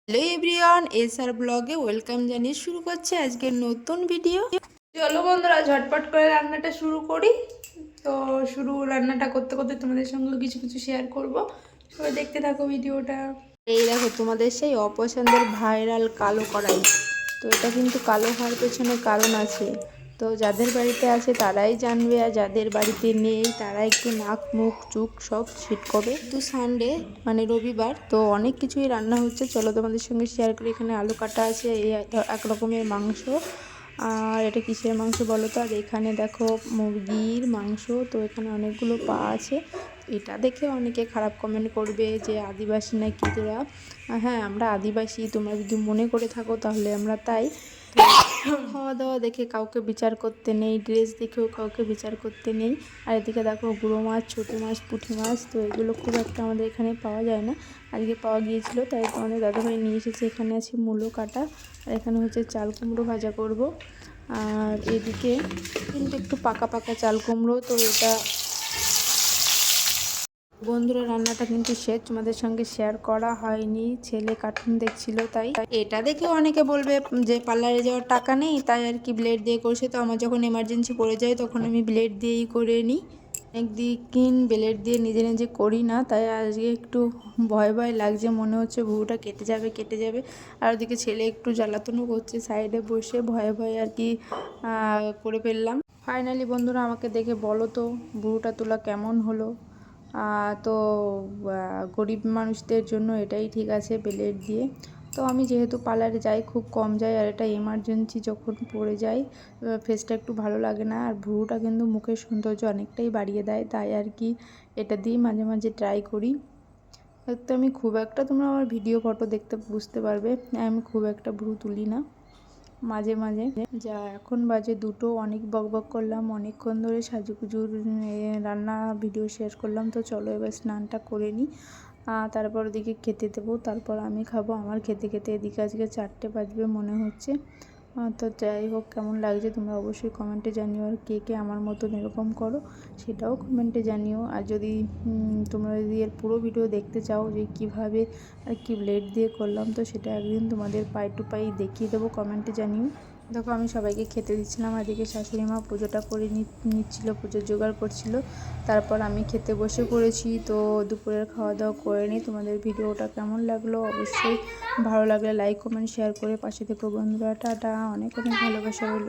Hello everyone, SR ব্লগে welcome জানিয়ে শুরু করছে আজকের নতুন ভিডিও। চলো বন্ধুরা, ঝটপট করে রান্নাটা শুরু করি। তো রান্নাটা করতে করতে তোমাদের সঙ্গে কিছু কিছু শেয়ার করব। সবাই দেখতে থাকো ভিডিওটা। এই দেখো তোমাদের সেই অপছন্দের ভাইরাল কালো কড়াই। তো এটা কিন্তু কালো হওয়ার পেছনে কারণ আছে। তো যাদের বাড়িতে আছে তারাই জানবে, আর যাদের বাড়িতে নেই তারা একটু নাক মুখ চুখ সব ছিটকবে। তো সানডে মানে রবিবার, তো অনেক কিছুই রান্না হচ্ছে। চলো তোমাদের সঙ্গে শেয়ার করি। এখানে আলু কাটা আছে, এই এক রকমের মাংস। আর এটা কিসের মাংস বলো তো? আর এখানে দেখো মুরগির মাংস। তো এখানে অনেকগুলো পা আছে। এটা দেখে অনেকে খারাপ কমেন্ট করবে যে আদিবাসী নাকি তোরা। হ্যাঁ, আমরা আদিবাসী, তোমরা যদি মনে করে থাকো তাহলে আমরা তাই। খাওয়া দাওয়া দেখে কাউকে বিচার করতে নেই, ড্রেস দেখেও কাউকে বিচার করতে নেই। আর এদিকে দেখো গুঁড়ো মাছ, ছোটো মাছ, পুঁটি মাছ। তো এগুলো খুব একটা আমাদের এখানে পাওয়া যায় না, আজকে পাওয়া গিয়েছিল, তাই তোমাদের দাদাভাই নিয়ে এসেছে। এখানে আছে মূলো কাটা, আর এখানে হচ্ছে চাল কুমড়ো ভাজা করব। আর এদিকে কিন্তু একটু পাকা পাকা চাল কুমড়ো। তো এটা বন্ধুরা, রান্নাটা কিন্তু শেষ, তোমাদের সঙ্গে শেয়ার করা হয়নি। ছেলে কার্টুন দেখছিল, তাই এটা দেখে অনেকে বলবে যে পার্লারে যাওয়ার টাকা নেই, তাই আর কি ব্লেড দিয়ে করছে। তো আমার যখন এমার্জেন্সি পড়ে যায় তখন আমি ব্লেড দিয়েই করে নিই। একদিন ব্লেড দিয়ে নিজে নিজে করি না, তাই আজকে একটু ভয় ভয় লাগছে, মনে হচ্ছে ভুরুটা কেটে যাবে কেটে যাবে। আর ওদিকে ছেলে একটু জ্বালাতনও করছে সাইডে বসে, ভয়ে ভয়ে আর কি করে ফেললাম। ফাইনালি বন্ধুরা, আমাকে দেখে বলো তো ভুরুটা তোলা কেমন হলো। তো গরিব মানুষদের জন্য এটাই ঠিক আছে, ব্লেড দিয়ে। তো আমি যেহেতু পার্লারে যাই, খুব কম যাই, আর এটা এমার্জেন্সি যখন পড়ে যায়, ফেসটা একটু ভালো লাগে না, আর ভুরুটা কিন্তু মুখের সৌন্দর্য অনেকটাই বাড়িয়ে দেয়, তাই আর কি এটা দিয়েই মাঝে মাঝে ট্রাই করি। তো আমি খুব একটা, তোমরা আমার ভিডিও ফটো দেখতে বুঝতে পারবে, আমি খুব একটা ভুরু তুলি না, মাঝে মাঝে। যা এখন বাজে 2টো, অনেক বকবক করলাম, অনেকক্ষণ ধরে সাজুগুজুর রান্না ভিডিও শেয়ার করলাম। তো চলো এবার স্নানটা করে নিই, তারপর ওদিকে খেতে দেবো, তারপর আমি খাবো। আমার খেতে খেতে এদিকে আজকে 4টে বাজবে মনে হচ্ছে। তো যাই হোক, কেমন লাগছে তোমরা অবশ্যই কমেন্টে জানিও। আর কে কে আমার মতন এরকম করো সেটাও কমেন্টে জানিও। আর যদি তোমরা যদি এর পুরো ভিডিও দেখতে চাও যে কিভাবে আর কি ব্লেড দিয়ে করলাম, তো সেটা একদিন তোমাদের পাই টু পাই দেখিয়ে দেবো, কমেন্টে জানিও। দেখো আমি সবাইকে খেতে দিচ্ছিলাম, আর এদিকে শাশুড়ি মা পুজোটা করে নিচ্ছিল, পুজোর জোগাড় করছিল। তারপর আমি খেতে বসে পড়েছি। তো দুপুরের খাওয়া দাওয়া করে নিই। তোমাদের ভিডিওটা কেমন লাগলো অবশ্যই ভালো লাগলে লাইক কমেন্ট শেয়ার করে পাশে থেকো বন্ধুরা। টাটা, অনেক অনেক ভালোবাসা রইল।